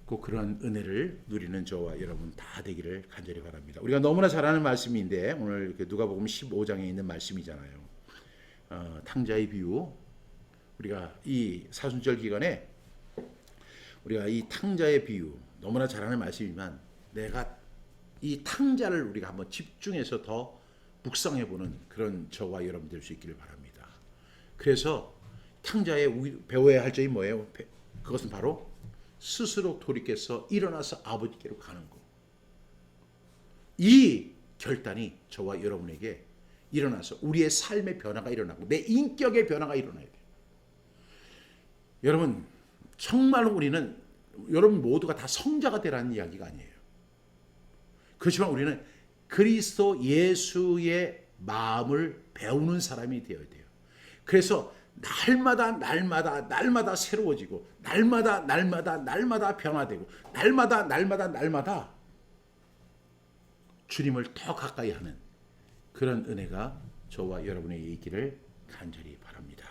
꼭 그런 은혜를 누리는 저와 여러분 다 되기를 간절히 바랍니다. 우리가 너무나 잘 아는 말씀인데 오늘 누가복음 15장에 있는 말씀이잖아요. 탕자의 비유. 우리가 이 사순절 기간에 우리가 이 탕자의 비유 너무나 잘 아는 말씀이지만 내가 이 탕자를 우리가 한번 집중해서 더 묵상해 보는 그런 저와 여러분 될 수 있기를 바랍니다. 그래서 탕자의 배워야 할 점이 뭐예요? 그것은 바로 스스로 돌이켜서 일어나서 아버지께로 가는 것. 이 결단이 저와 여러분에게 일어나서 우리의 삶의 변화가 일어나고 내 인격의 변화가 일어나야 돼요. 여러분, 정말로 우리는 여러분 모두가 다 성자가 되라는 이야기가 아니에요. 그렇지만 우리는 그리스도 예수의 마음을 배우는 사람이 되어야 돼요. 그래서 날마다 새로워지고 날마다 변화되고 날마다 주님을 더 가까이 하는 그런 은혜가 저와 여러분에게 있기를 간절히 바랍니다.